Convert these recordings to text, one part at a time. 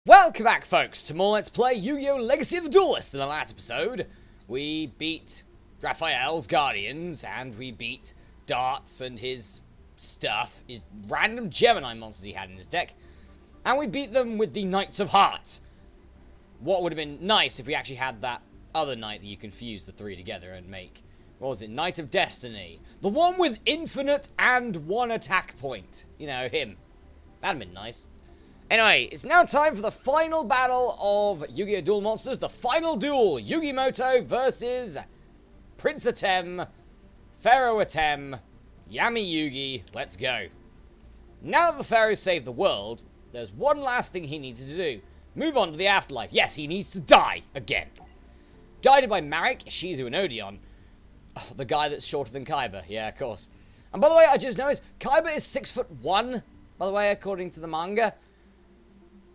Welcome back, folks, to more Let's Play Yu-Gi-Oh! Legacy of the Duelist. In the last episode, we beat Raphael's Guardians, and we beat Darts and his stuff, his random Gemini monsters he had in his deck, and we beat them with the Knights of Heart. What would have been nice if we actually had that other knight that you can fuse the three together and make, what was it, Knight of Destiny. The one with infinite and one attack point. You know, him. That'd have been nice. Anyway, it's now time for the final battle of Yu-Gi-Oh! Duel Monsters. The final duel, Yugimoto versus Prince Atem, Pharaoh Atem, Yami Yugi. Let's go. Now that the Pharaoh saved the world, there's one last thing he needs to do. Move on to the afterlife. Yes, he needs to die again. Guided by Marek, Shizu, and Odeon. Oh, the guy that's shorter than Kaiba. Yeah, of course. And by the way, I just noticed, Kaiba is 6'1", by the way, according to the manga.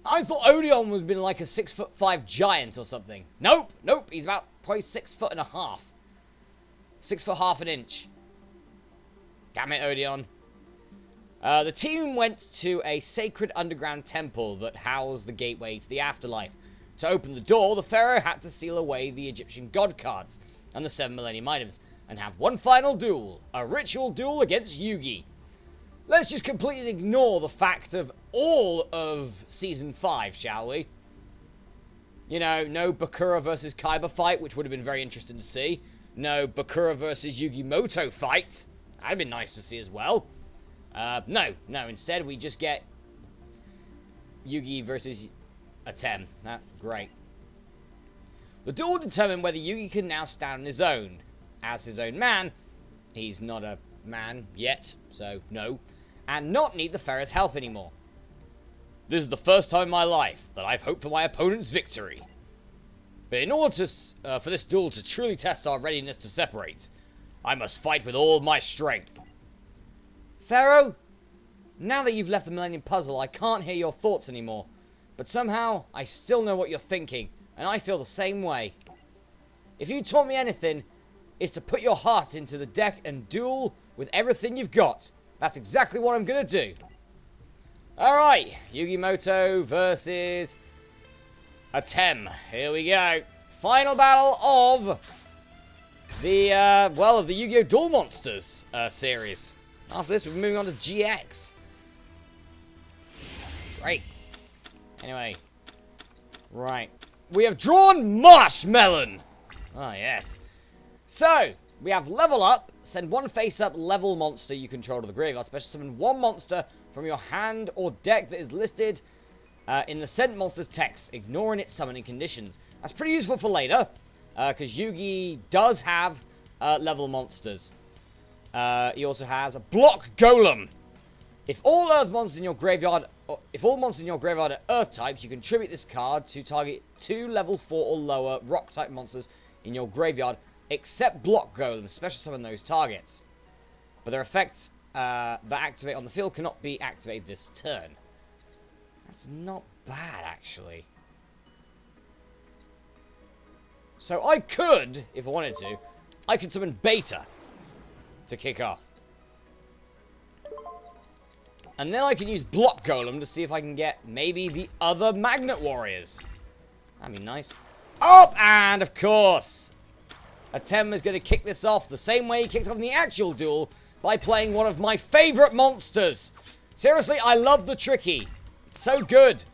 I thought Odeon would have been like a 6'5" giant or something. Nope, he's about probably 6'1.5". 6'1.5" an inch. Damn it, Odeon. The team went to a sacred underground temple that housed the gateway to the afterlife. To open the door, the Pharaoh had to seal away the Egyptian god cards and the 7 Millennium items, and have one final duel, a ritual duel against Yugi. Let's just completely ignore the fact of all of Season 5, shall we? You know, no Bakura versus Kaiba fight, which would have been very interesting to see. No Bakura versus Yugimoto fight. That'd been nice to see as well. No, instead we just get Yugi versus Atem. That's great. The duel will determine whether Yugi can now stand on his own. As his own man, he's not a man yet, so no, and not need the Pharaoh's help anymore. This is the first time in my life that I've hoped for my opponent's victory. But in order to, for this duel to truly test our readiness to separate, I must fight with all my strength. Pharaoh, now that you've left the Millennium Puzzle, I can't hear your thoughts anymore, but somehow I still know what you're thinking, and I feel the same way. If you taught me anything, it's to put your heart into the deck and duel with everything you've got. That's exactly what I'm going to do. Alright, Yugimoto versus Atem. Here we go. Final battle of the, of the Yu-Gi-Oh! Duel Monsters series. After this, we're moving on to GX. Great. Anyway. Right. We have drawn Marshmelon. Oh, yes. So, we have level up, send one face-up level monster you control to the graveyard. Special summon one monster from your hand or deck that is listed in the sent monster's text, ignoring its summoning conditions. That's pretty useful for later, because Yugi does have level monsters. He also has a Block Golem. If all monsters in your graveyard are Earth types, you can tribute this card to target 2 level 4 or lower Rock type monsters in your graveyard, except Block Golem, special summon those targets. But their effects that activate on the field cannot be activated this turn. That's not bad, actually. So I could, if I wanted to, I could summon Beta to kick off. And then I can use Block Golem to see if I can get maybe the other Magnet Warriors. That'd be nice. Up, and of course, Atem is going to kick this off the same way he kicks off in the actual duel, by playing one of my favorite monsters. Seriously, I love the Tricky. It's so good.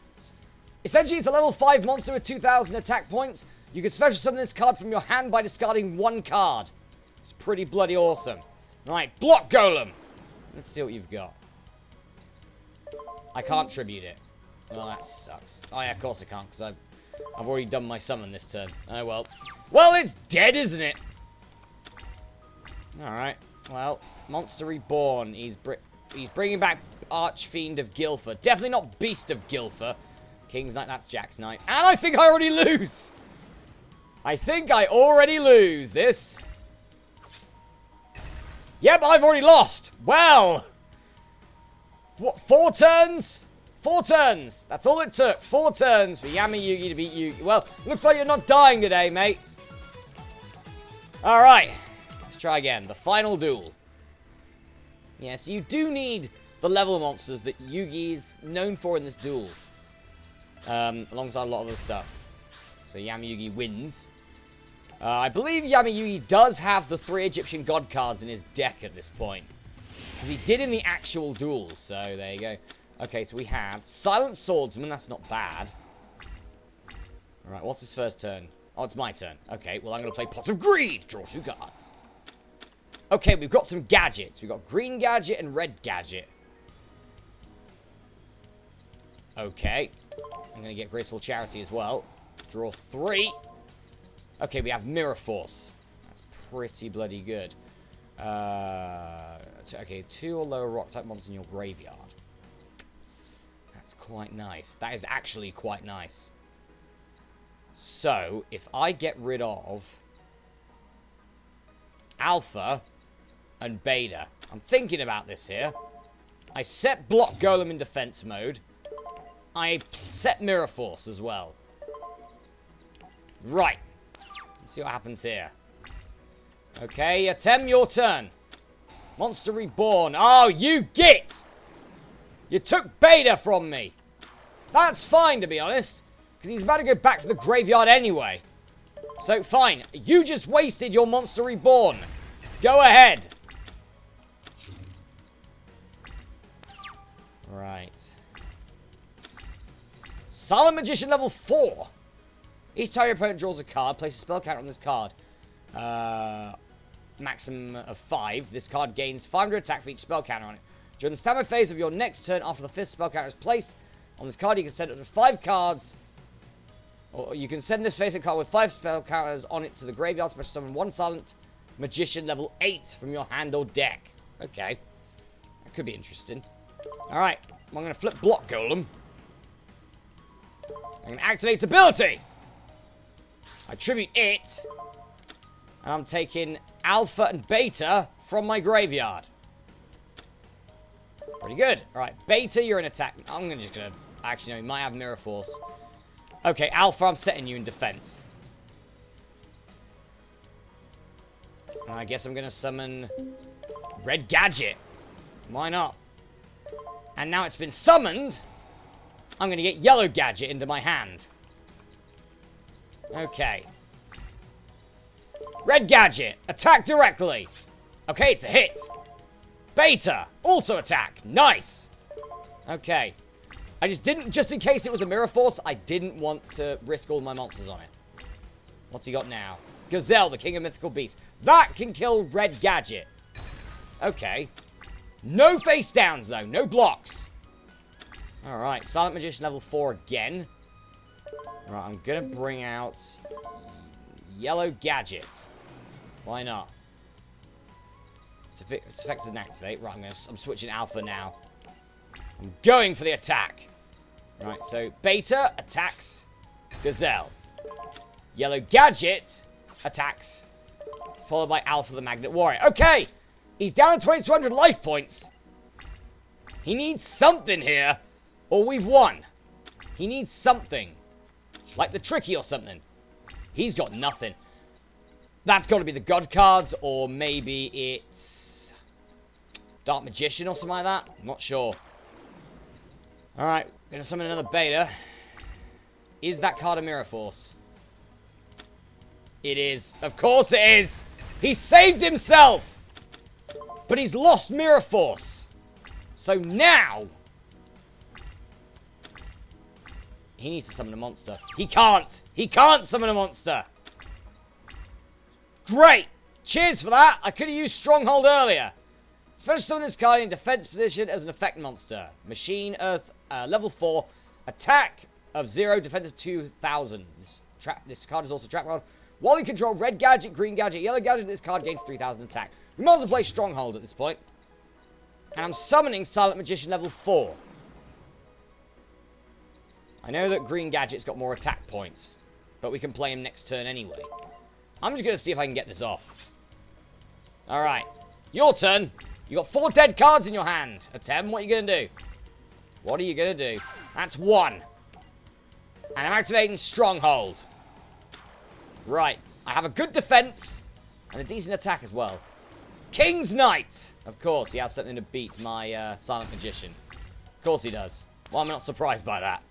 Essentially, it's a level 5 monster with 2,000 attack points. You can special summon this card from your hand by discarding 1 card. It's pretty bloody awesome. Right, Block Golem. Let's see what you've got. I can't tribute it. Oh, that sucks. Oh, yeah, of course I can't, because I've already done my summon this turn. Oh, well. Well, it's dead, isn't it? Alright. Well, Monster Reborn. He's bringing back Archfiend of Gilfer. Definitely not Beast of Gilfer. King's Knight, that's Jack's Knight. And I think I already lose! I think I already lose this. Yep, I've already lost. Well. What, 4 turns? 4 turns. That's all it took. 4 turns for Yami Yugi to beat Yugi. Well, looks like you're not dying today, mate. Alright. Let's try again. The final duel. Yes, you do need the level monsters that Yugi is known for in this duel. alongside a lot of other stuff. So Yami-Yugi wins. I believe Yami-Yugi does have the 3 Egyptian god cards in his deck at this point. Because he did in the actual duel, so there you go. Okay, so we have Silent Swordsman, that's not bad. Alright, what's his first turn? Oh, it's my turn. Okay, well I'm going to play Pot of Greed, draw 2 cards. Okay, we've got some gadgets. We've got Green Gadget and Red Gadget. Okay, I'm going to get Graceful Charity as well. Draw 3. Okay, we have Mirror Force. That's pretty bloody good. Okay, 2 or lower rock-type monsters in your graveyard. That's quite nice. That is actually quite nice. So, if I get rid of Alpha and Beta, I'm thinking about this here. I set Block Golem in defense mode. I set Mirror Force as well. Right. Let's see what happens here. Okay, Atem, your turn. Monster Reborn. Oh, you git! You took Beta from me. That's fine, to be honest. Because he's about to go back to the graveyard anyway. So, fine. You just wasted your Monster Reborn. Go ahead. Right. Silent Magician level 4. Each time your opponent draws a card, place a spell counter on this card. Maximum of 5. This card gains 500 attack for each spell counter on it. During the standby phase of your next turn, after the 5th spell counter is placed on this card, you can send up to 5 cards. Or you can send this face-up card with 5 spell counters on it to the graveyard. Special summon 1 Silent Magician level 8 from your hand or deck. Okay. That could be interesting. Alright. I'm going to flip Block Golem. I'm going to activate its ability. I tribute it. And I'm taking Alpha and Beta from my graveyard. Pretty good. Alright, Beta, you're in attack. I'm just going to... Actually, no, you might have Mirror Force. Okay, Alpha, I'm setting you in defense. And I guess I'm going to summon Red Gadget. Why not? And now it's been summoned, I'm going to get Yellow Gadget into my hand. Okay. Red Gadget, attack directly. Okay, it's a hit. Beta, also attack. Nice. Okay. I just didn't, just in case it was a Mirror Force, I didn't want to risk all my monsters on it. What's he got now? Gazelle, the King of Mythical Beasts. That can kill Red Gadget. Okay. No face downs, though. No blocks. Alright, Silent Magician level 4 again. Right, I'm going to bring out Yellow Gadget. Why not? It's effective and activate. Right, I'm switching Alpha now. I'm going for the attack. Right, so Beta attacks Gazelle. Yellow Gadget attacks, followed by Alpha the Magnet Warrior. Okay, he's down to 2,200 life points. He needs something here, or we've won. He needs something. Like the Tricky or something. He's got nothing. That's got to be the God cards, or maybe it's Dark Magician or something like that. I'm not sure. Alright, gonna summon another Beta. Is that card a Mirror Force? It is. Of course it is! He saved himself! But he's lost Mirror Force. So now... he needs to summon a monster. He can't! He can't summon a monster! Great! Cheers for that! I could have used Stronghold earlier. Special summon this card in defense position as an effect monster. Machine Earth, level 4. Attack of 0, defense of 2,000. This card is also trap card. While you control Red Gadget, Green Gadget, Yellow Gadget, this card gains 3,000 attack. We might as well play Stronghold at this point. And I'm summoning Silent Magician level 4. I know that Green Gadget's got more attack points, but we can play him next turn anyway. I'm just going to see if I can get this off. Alright. Your turn. You got 4 dead cards in your hand. Atem, what are you going to do? What are you going to do? That's 1. And I'm activating Stronghold. Right. I have a good defense and a decent attack as well. King's Knight. Of course, he has something to beat my Silent Magician. Of course he does. Well, I'm not surprised by that.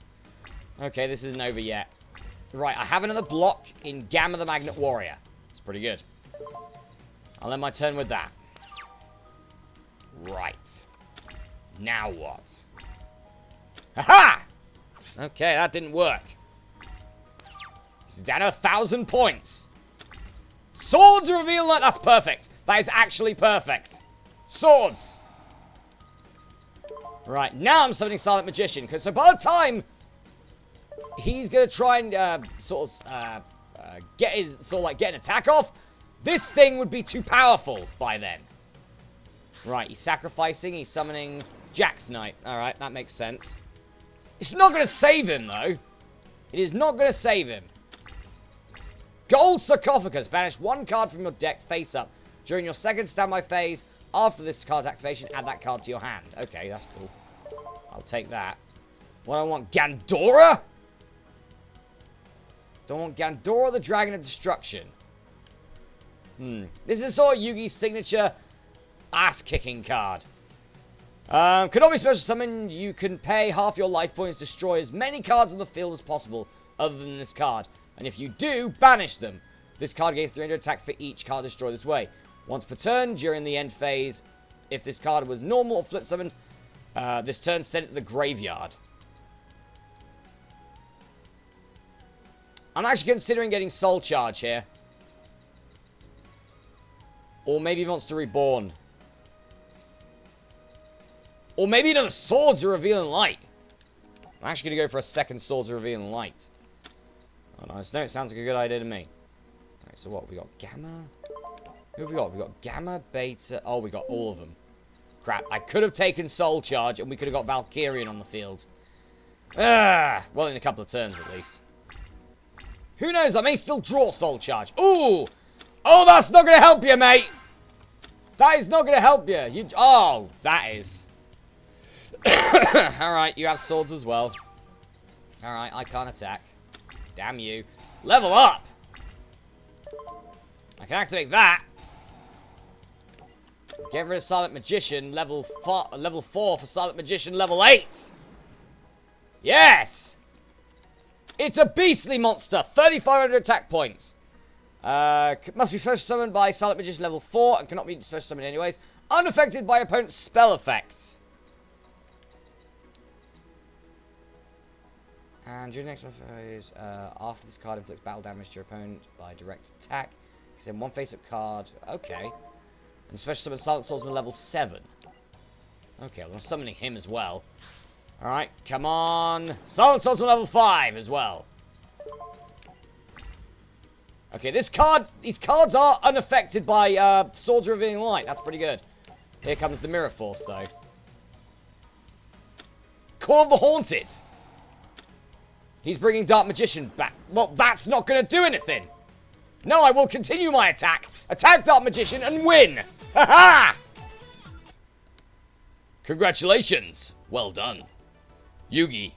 Okay, this isn't over yet. Right, I have another block in Gamma the Magnet Warrior. It's pretty good. I'll end my turn with that. Right. Now what? Ha-ha! Okay, that didn't work. He's down 1,000 points. Swords reveal light. That's perfect. That is actually perfect. Swords. Right, now I'm summoning Silent Magician. Because so by the time he's going to try and get an attack off, this thing would be too powerful by then. Right, he's sacrificing. He's summoning Jack's Knight. Alright, that makes sense. It's not going to save him, though. It is not going to save him. Gold Sarcophagus. Banish one card from your deck face up. During your second standby phase, after this card's activation, add that card to your hand. Okay, that's cool. I'll take that. What do I want? Gandora? Don't want Gandora, the Dragon of Destruction. This is sort of Yugi's signature ass-kicking card. Cannot be special summoned. You can pay half your life points, destroy as many cards on the field as possible other than this card. And if you do, banish them. This card gains 300 attack for each card destroyed this way. Once per turn, during the end phase, if this card was normal or flip summoned, this turn send it to the graveyard. I'm actually considering getting Soul Charge here. Or maybe Monster Reborn. Or maybe another Swords of Revealing Light. I'm actually going to go for a second Swords of Revealing Light. Oh, nice. No, it sounds like a good idea to me. Alright, so what? We got Gamma? Who have we got? We got Gamma, Beta... Oh, we got all of them. Crap. I could have taken Soul Charge, and we could have got Valkyrian on the field. Well, in a couple of turns, at least. Who knows? I may still draw Soul Charge. Ooh! Oh, that's not going to help you, mate! That is not going to help you. Oh, that is... Alright, you have swords as well. Alright, I can't attack. Damn you. Level up! I can activate that. Get rid of Silent Magician, level 4 for Silent Magician, level 8. Yes! It's a beastly monster. 3,500 attack points. Must be special summoned by Silent Magician level 4 and cannot be special summoned anyways. Unaffected by opponent's spell effects. And during the next phase, after this card inflicts battle damage to your opponent by direct attack, you send one face-up card. Okay. And special summon Silent Swordsman level 7. Okay, well, I'm summoning him as well. Alright, come on. Silent Swordsman level 5 as well. Okay, these cards are unaffected by Swords Revealing Light. That's pretty good. Here comes the Mirror Force, though. Core of the Haunted. He's bringing Dark Magician back. Well, that's not going to do anything. No, I will continue my attack. Attack Dark Magician and win. Ha-ha! Congratulations. Well done. Yugi,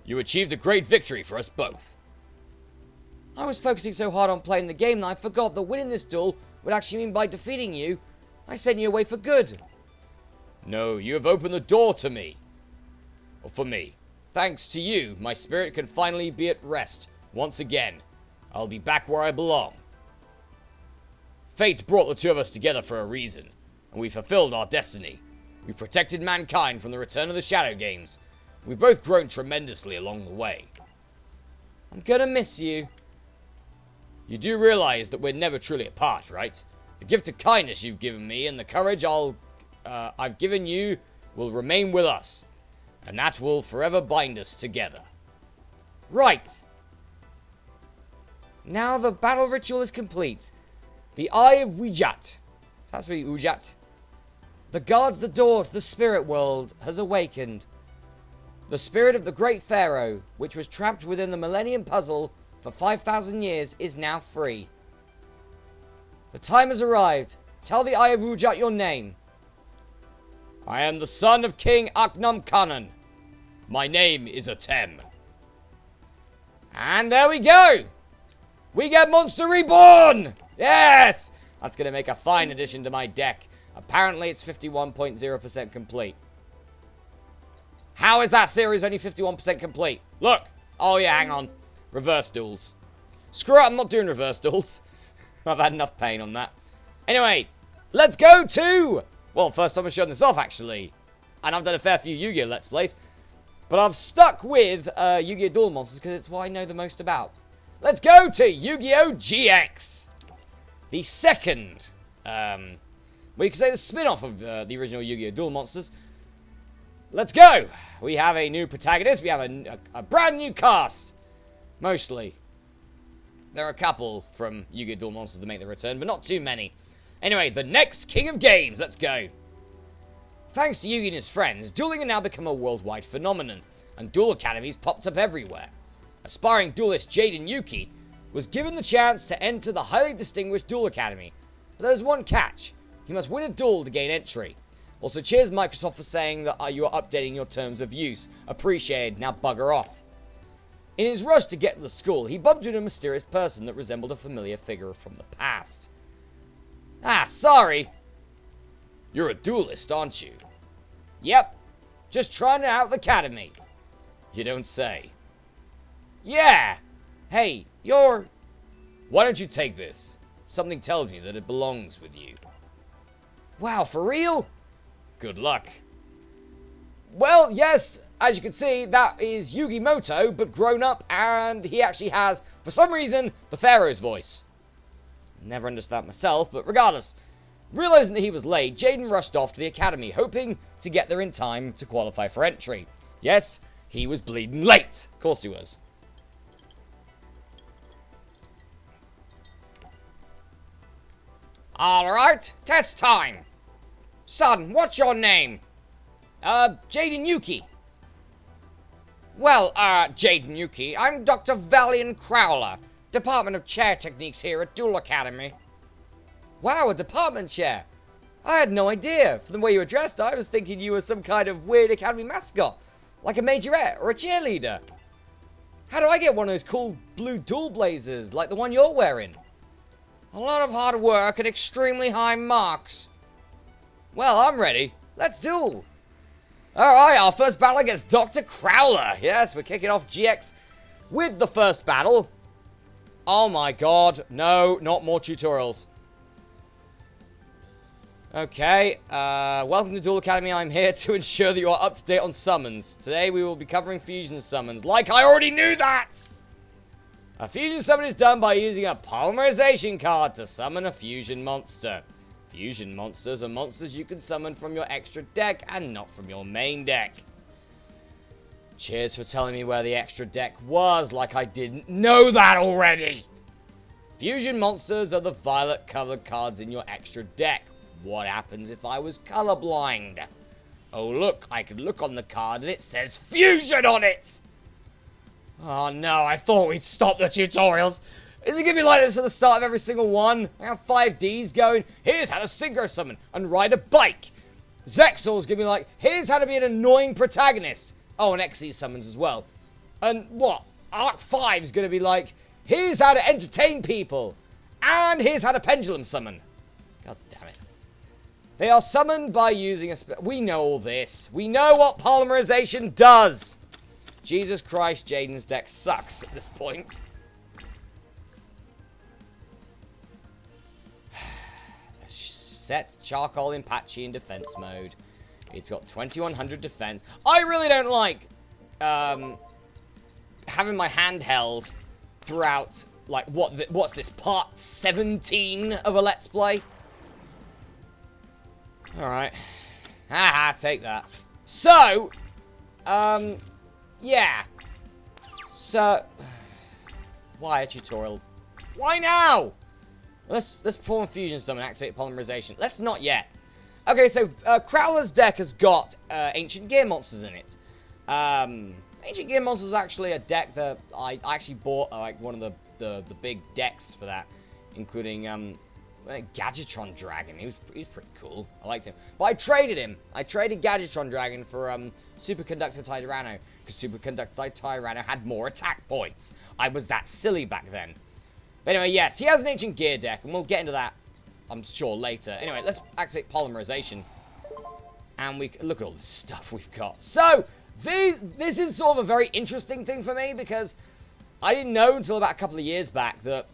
you achieved a great victory for us both. I was focusing so hard on playing the game that I forgot that winning this duel would actually mean by defeating you, I sent you away for good. No, you have opened the door to me. Or for me. Thanks to you, my spirit can finally be at rest once again. I'll be back where I belong. Fate brought the two of us together for a reason, and we fulfilled our destiny. We protected mankind from the return of the Shadow Games. We've both grown tremendously along the way. I'm gonna miss you. You do realize that we're never truly apart, right? The gift of kindness you've given me and the courage I've given you will remain with us. And that will forever bind us together. Right. Now the battle ritual is complete. The Eye of Wijat. That's pretty Ujat. The guards the door to the spirit world has awakened. The spirit of the great pharaoh, which was trapped within the Millennium Puzzle for 5,000 years, is now free. The time has arrived. Tell the Eye of Wijat your name. I am the son of King Aknum Kanan. My name is Atem. And there we go. We get Monster Reborn. Yes. That's going to make a fine addition to my deck. Apparently it's 51.0% complete. How is that series only 51% complete? Look. Oh, yeah, hang on. Reverse duels. Screw it, I'm not doing reverse duels. I've had enough pain on that. Anyway, let's go to... Well, first time I've shown this off, actually. And I've done a fair few Yu-Gi-Oh! Let's Plays. But I've stuck with Yu-Gi-Oh! Duel Monsters because it's what I know the most about. Let's go to Yu-Gi-Oh! GX. The second, we could say the spin-off of the original Yu-Gi-Oh! Duel Monsters. Let's go. We have a new protagonist. We have a brand new cast. Mostly. There are a couple from Yu-Gi-Oh! Duel Monsters that make their return, but not too many. Anyway, the next king of games. Let's go. Thanks to Yugi and his friends, dueling has now become a worldwide phenomenon, and duel academies popped up everywhere. Aspiring duelist Jaden Yuki was given the chance to enter the highly distinguished duel academy, but there was one catch. He must win a duel to gain entry. Also, cheers Microsoft for saying that you are updating your terms of use. Appreciated, now bugger off. In his rush to get to the school, he bumped into a mysterious person that resembled a familiar figure from the past. Ah, sorry. You're a duelist, aren't you? Yep. Just trying it out at the academy. You don't say. Yeah. Hey, you're... Why don't you take this? Something tells me that it belongs with you. Wow, for real? Good luck. Well, yes, as you can see, that is Yugi Moto, but grown up, and he actually has, for some reason, the Pharaoh's voice. Never understood that myself, but regardless... Realizing that he was late, Jaden rushed off to the academy, hoping to get there in time to qualify for entry. Yes, he was bleeding late. Of course he was. Alright, test time. Son, what's your name? Jaden Yuki. Well, Jaden Yuki, I'm Dr. Valiant Crowler, Department of Chair Techniques here at Duel Academy. Wow, a department chair. I had no idea. From the way you were dressed, I was thinking you were some kind of weird academy mascot. Like a majorette or a cheerleader. How do I get one of those cool blue dual blazers like the one you're wearing? A lot of hard work and extremely high marks. Well, I'm ready. Let's duel. Alright, our first battle against Dr. Crowler. Yes, we're kicking off GX with the first battle. Oh my god. No, not more tutorials. Okay, welcome to Duel Academy. I'm here to ensure that you are up to date on summons. Today we will be covering fusion summons. Like I already knew that! A fusion summon is done by using a polymerization card to summon a fusion monster. Fusion monsters are monsters you can summon from your extra deck and not from your main deck. Cheers for telling me where the extra deck was, like I didn't know that already! Fusion monsters are the violet colored cards in your extra deck. What happens if I was colorblind? Oh look, I can look on the card and it says fusion on it! Oh no, I thought we'd stop the tutorials. Is it gonna be like this at the start of every single one? I have 5Ds going, here's how to synchro summon and ride a bike. Zexal's gonna be like, here's how to be an annoying protagonist. Oh, and XE summons as well. And what? Arc 5's gonna be like, here's how to entertain people. And here's how to pendulum summon. God damn it. They are summoned by using a we know all this. We know what polymerization does. Jesus Christ, Jaden's deck sucks at this point. Set Charcoal in Patchy in defense mode. It's got 2100 defense. I really don't like having my hand held throughout, like, what's this, part 17 of a Let's Play? Alright. Haha, take that. So, yeah. So, why a tutorial? Why now? Let's perform a fusion summon and activate polymerization. Let's not yet. Okay, so Crowler's deck has got Ancient Gear Monsters in it. Ancient Gear Monsters is actually a deck that I actually bought, like, one of the big decks for that, including Gadgetron Dragon. He was pretty cool. I liked him. But I traded him. I traded Gadgetron Dragon for Superconductor Tyranno, because Superconductor Tyranno had more attack points. I was that silly back then. But anyway, yes, he has an Ancient Gear deck, and we'll get into that, I'm sure, later. Anyway, let's activate polymerization. And we look at all the stuff we've got. So, This is sort of a very interesting thing for me, because I didn't know until about a couple of years back that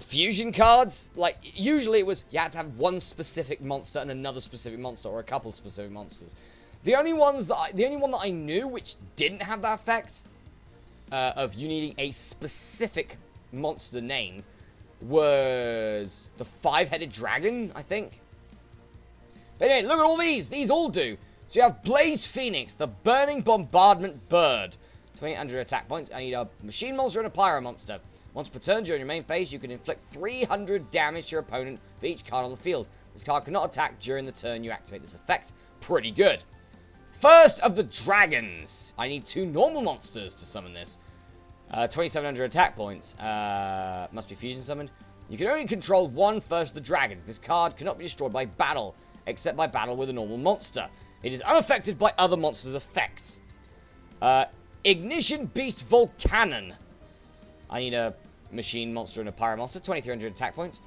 fusion cards, like, usually it was you had to have one specific monster and another specific monster, or a couple specific monsters. The only one that I knew which didn't have that effect of you needing a specific monster name was the 5-headed dragon, I think. But anyway, look at all these. These all do. So you have Blaze Phoenix, the Burning Bombardment Bird. 2800 attack points. I need a machine monster and a pyro monster. Once per turn during your main phase, you can inflict 300 damage to your opponent for each card on the field. This card cannot attack during the turn you activate this effect. Pretty good. First of the Dragons. I need 2 normal monsters to summon this. 2700 attack points. Must be fusion summoned. You can only control one First of the Dragons. This card cannot be destroyed by battle, except by battle with a normal monster. It is unaffected by other monsters' effects. Ignition Beast Volcanon. I need a machine monster and a pyro monster. 2300 attack points.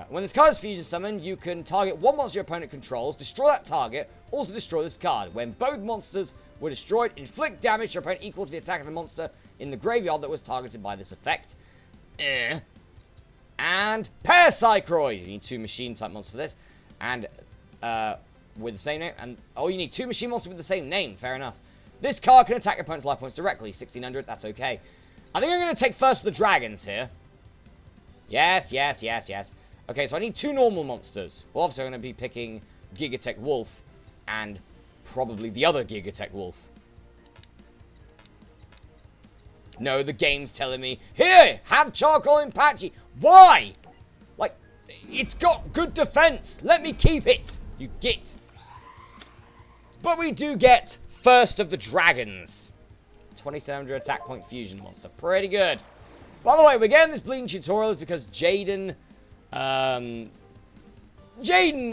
When this card is fusion summoned, you can target one monster your opponent controls, destroy that target, also destroy this card. When both monsters were destroyed, inflict damage to your opponent equal to the attack of the monster in the graveyard that was targeted by this effect. And Paracycroid. You need 2 machine type monsters for this. And with the same name. And oh, you need 2 machine monsters with the same name. Fair enough. This card can attack your opponent's life points directly. 1600, that's okay. I think I'm going to take First of the Dragons here. Yes. Okay, so I need 2 normal monsters. Well, obviously I'm going to be picking Gigatech Wolf and probably the other Gigatech Wolf. No, the game's telling me, here, have Charcoal and Patchy. Why? Like, it's got good defense. Let me keep it, you git. But we do get First of the Dragons. 2700 attack point fusion monster. Pretty good. By the way, we're getting this bleeding tutorials because Jaden... Jaden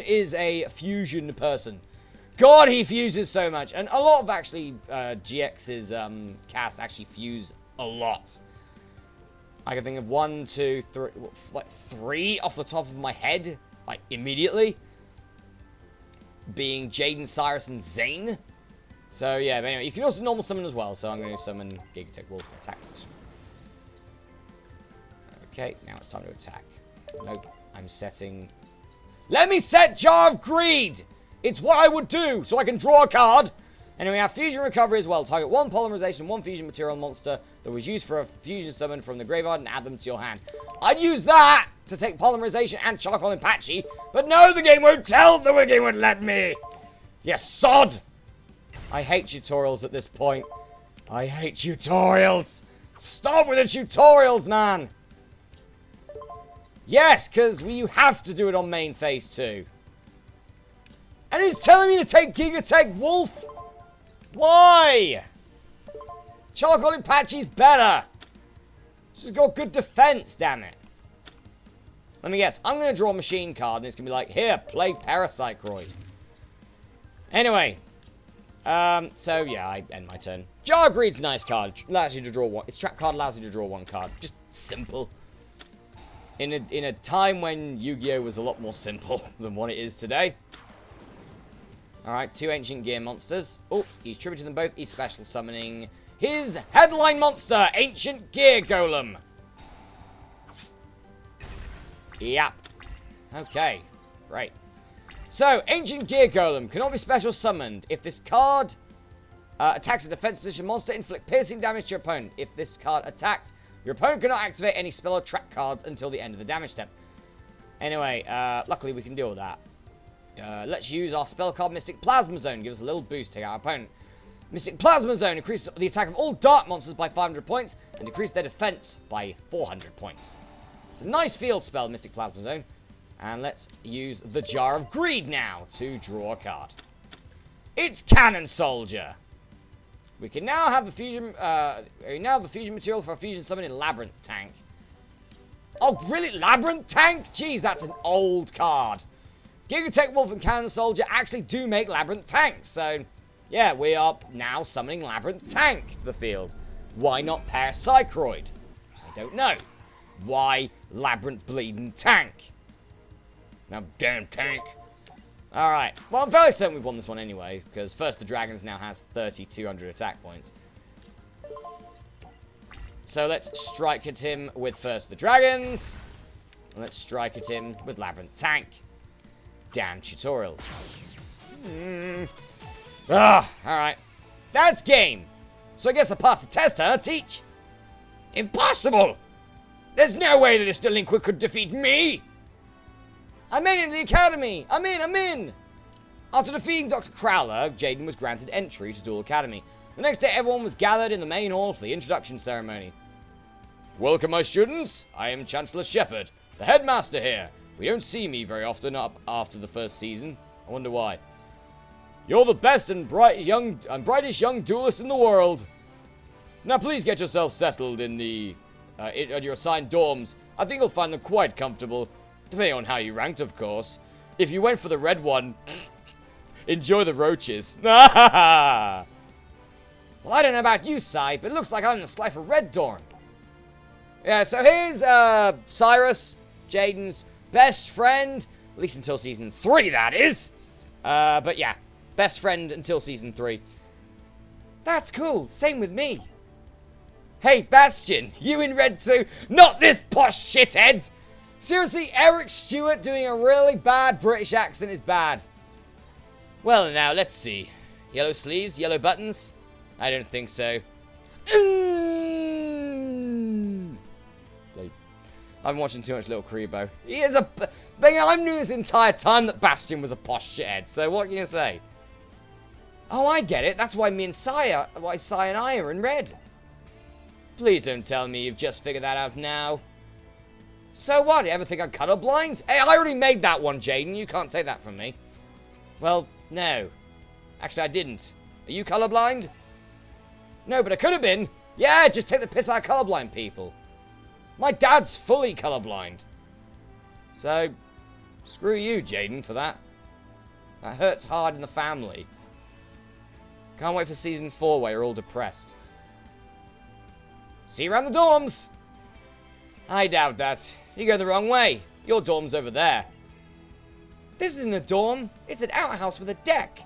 is a fusion person. God, he fuses so much. And a lot of, actually, GX's cast actually fuse a lot. I can think of 1, 2, 3... like, 3 off the top of my head. Like, immediately. Being Jaden, Cyrus, and Zane. So, yeah, but anyway, you can also normal summon as well. So I'm going to summon Gigatech Wolf attack position. Okay, now it's time to attack. Nope, I'm setting... Let me set Jar of Greed! It's what I would do, so I can draw a card. Anyway, we have Fusion Recovery as well. Target 1 polymerization, 1 fusion material monster that was used for a fusion summon from the graveyard and add them to your hand. I'd use that to take polymerization and Charcoal and Patchy, but no, the game won't tell, the game won't let me. You sod! I hate tutorials at this point. I hate tutorials. Stop with the tutorials, man. Yes, because you have to do it on main phase too. And it's telling me to take Gigatech Wolf? Why? Charcoal and Patchy's better. She's got good defense, damn it. Let me guess. I'm going to draw a machine card, and it's going to be like, here, play Paracycroid. Anyway. So, yeah, I end my turn. Jar of Greed's a nice card. Allows you to draw one. Its trap card allows you to draw 1 card. Just simple. In a time when Yu-Gi-Oh! Was a lot more simple than what it is today. Alright, 2 Ancient Gear monsters. Oh, he's tributing them both. He's special summoning his headline monster, Ancient Gear Golem. Yep. Okay, great. So, Ancient Gear Golem cannot be special summoned. If this card attacks a defense position monster, inflict piercing damage to your opponent. If this card attacks, your opponent cannot activate any spell or trap cards until the end of the damage step. Anyway, luckily we can deal with that. Let's use our spell card Mystic Plasma Zone. Give us a little boost to our opponent. Mystic Plasma Zone increases the attack of all dark monsters by 500 points and decreases their defense by 400 points. It's a nice field spell, Mystic Plasma Zone. And let's use the Jar of Greed now to draw a card. It's Cannon Soldier. We can now have the fusion. Fusion material for a fusion summon in Labyrinth Tank. Oh, really? Labyrinth Tank? Jeez, that's an old card. Gigatech Wolf and Cannon Soldier actually do make Labyrinth Tanks. So, yeah, we are now summoning Labyrinth Tank to the field. Why not Paracycroid? I don't know. Why Labyrinth Bleeding Tank? Now, damn tank. Alright. Well, I'm fairly certain we've won this one anyway, because First the Dragons now has 3,200 attack points. So let's strike at him with First the Dragons. And let's strike at him with Labyrinth Tank. Damn tutorials. Alright. That's game. So I guess I passed the test, huh, Teach? Impossible! There's no way that this delinquent could defeat me! I made it into the academy! I'm in! After defeating Dr. Crowler, Jaden was granted entry to Duel Academy. The next day, everyone was gathered in the main hall for the introduction ceremony. Welcome, my students. I am Chancellor Shepard, the headmaster here. We don't see me very often up after the first season. I wonder why. You're the best and brightest young duelist in the world. Now please get yourself settled in your assigned dorms. I think you'll find them quite comfortable, depending on how you ranked, of course. If you went for the red one, enjoy the roaches. Well, I don't know about you, Sai, but it looks like I'm in the Slifer Red dorm. Yeah, so here's Cyrus, Jaden's best friend, at least until season 3, that is. But yeah, best friend until season 3. That's cool. Same with me. Hey, Bastion, you in red too? Not this posh shithead! Seriously, Eric Stewart doing a really bad British accent is bad. Well, now, let's see. Yellow sleeves, yellow buttons? I don't think so. I've been watching too much Little Crebo. He is a... I knew this entire time that Bastion was a posh shithead, so what can you say? Oh, I get it. That's why Sai and I are in red. Please don't tell me you've just figured that out now. So what? You ever think I'm colorblind? Hey, I already made that one, Jaden. You can't take that from me. Well, no. Actually, I didn't. Are you colorblind? No, but I could have been. Yeah, just take the piss out of colorblind people. My dad's fully colorblind. So, screw you, Jaden, for that. That hurts hard in the family. Can't wait for season 4 where you're all depressed. See you around the dorms. I doubt that. You go the wrong way. Your dorm's over there. This isn't a dorm. It's an outhouse with a deck.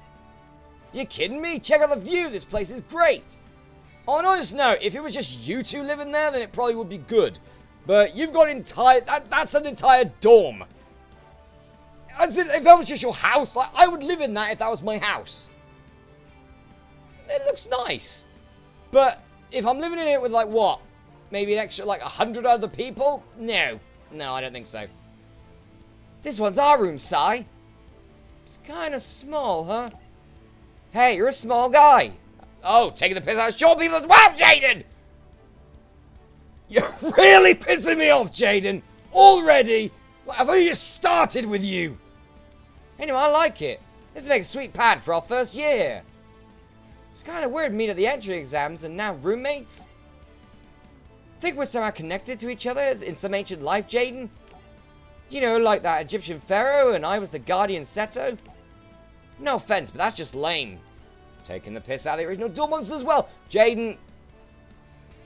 You kidding me? Check out the view. This place is great. On an honest note, if it was just you two living there, then it probably would be good. But you've got that's an entire dorm. As in, if that was just your house, I would live in that if that was my house. It looks nice. But if I'm living in it with, like, what? Maybe an extra, like, 100 other people? No. No, I don't think so. This one's our room, Sai. It's kind of small, huh? Hey, you're a small guy. Oh, taking the piss out of short people as well, Jaden! You're really pissing me off, Jaden. Already? Well, I've only just started with you. Anyway, I like it. This makes a sweet pad for our first year here. It's kind of weird meeting at the entry exams and now roommates. Think we're somehow connected to each other in some ancient life, Jaden? You know, like that Egyptian pharaoh and I was the guardian Seto? No offense, but that's just lame. Taking the piss out of the original Duel Monsters as well. Jaden,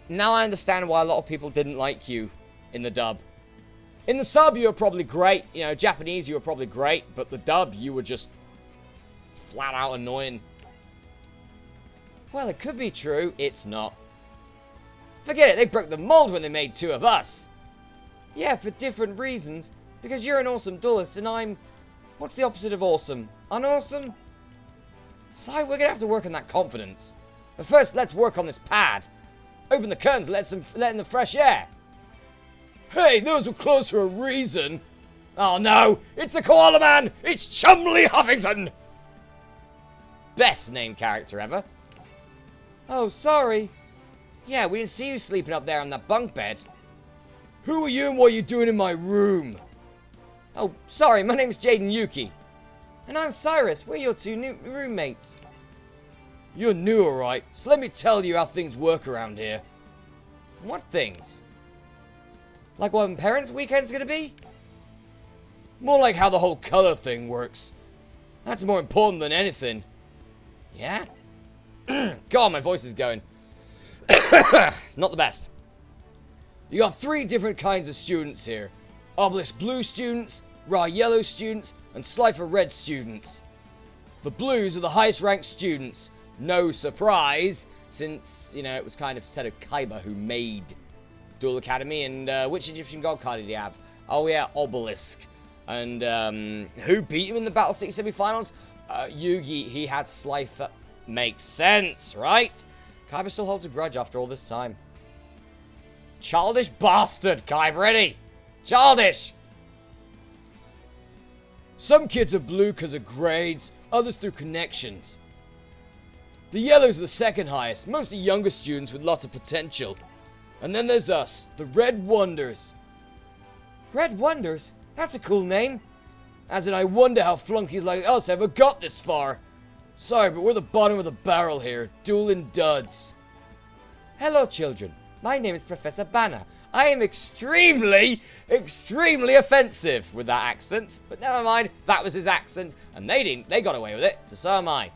now I understand why a lot of people didn't like you in the dub. In the sub, you were probably great. You know, Japanese, you were probably great. But the dub, you were just flat out annoying. Well, it could be true. It's not. Forget it. They broke the mold when they made 2 of us. Yeah, for different reasons. Because you're an awesome duelist and I'm... What's the opposite of awesome? Unawesome? Sai, we're going to have to work on that confidence. But first, let's work on this pad. Open the curtains, let in the fresh air. Hey, those were closed for a reason. Oh no, it's the Koala Man! It's Chumley Huffington! Best named character ever. Oh, sorry. Yeah, we didn't see you sleeping up there on that bunk bed. Who are you and what are you doing in my room? Oh, sorry, my name's Jaden Yuki. And I'm Cyrus, we're your 2 new roommates. You're new, alright, so let me tell you how things work around here. What things? Like what parents' weekend's gonna be? More like how the whole color thing works. That's more important than anything. Yeah? God, my voice is going. It's not the best. You got 3 different kinds of students here. Obelisk Blue students, Ra Yellow students, and Slifer Red students. The Blues are the highest ranked students. No surprise, since, you know, it was kind of said of Kaiba who made Duel Academy. And which Egyptian god card did he have? Oh yeah, Obelisk. And who beat him in the Battle City semi-finals? Yugi, he had Slifer. Makes sense, right? Kaiba still holds a grudge after all this time. Childish bastard, Kaiba, ready? Childish! Some kids are blue because of grades, others through connections. The yellows are the second highest, mostly younger students with lots of potential. And then there's us, the Red Wonders. Red Wonders? That's a cool name. As in, I wonder how flunkies like us ever got this far. Sorry, but we're the bottom of the barrel here, dueling duds. Hello, children. My name is Professor Banner. I am extremely offensive with that accent. But never mind, that was his accent, and they got away with it, so am I.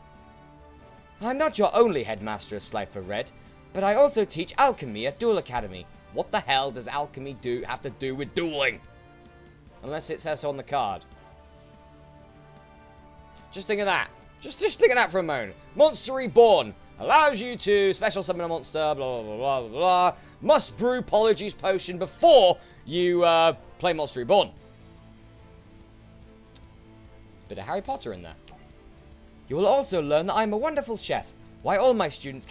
I'm not your only headmaster of Slifer Red, but I also teach alchemy at Duel Academy. What the hell does alchemy have to do with dueling? Unless it says so on the card. Just think of that. Just think of that for a moment. Monster Reborn. Allows you to special summon a monster, blah, blah, blah, blah, blah. Must brew Polyjuice Potion before you play Monster Reborn. Bit of Harry Potter in there. You will also learn that I'm a wonderful chef. Why all my students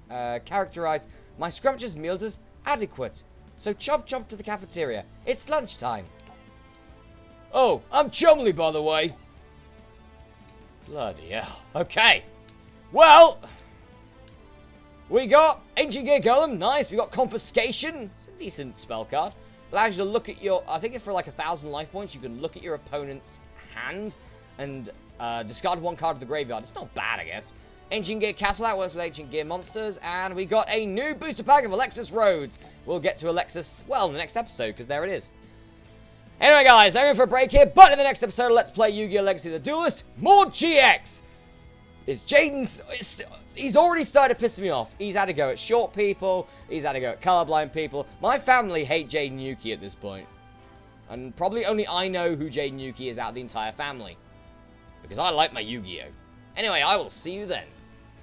characterize my scrumptious meals as adequate. So chomp chomp to the cafeteria. It's lunchtime. Oh, I'm Chumley, by the way. Bloody hell. Okay. Well, we got Ancient Gear Golem. Nice. We got Confiscation. It's a decent spell card. Allows you to look at your... I think it's for like 1,000 life points. You can look at your opponent's hand and discard one card of the graveyard. It's not bad, I guess. Ancient Gear Castle. That works with Ancient Gear monsters. And we got a new booster pack of Alexis Rhodes. We'll get to Alexis, well, in the next episode, because there it is. Anyway, guys, I'm in for a break here, but in the next episode, let's play Yu-Gi-Oh! Legacy of the Duelist, more GX! Is Jaden's... He's already started to piss me off. He's had to go at short people, he's had to go at colorblind people. My family hate Jaden Yuki at this point. And probably only I know who Jaden Yuki is out of the entire family. Because I like my Yu-Gi-Oh! Anyway, I will see you then.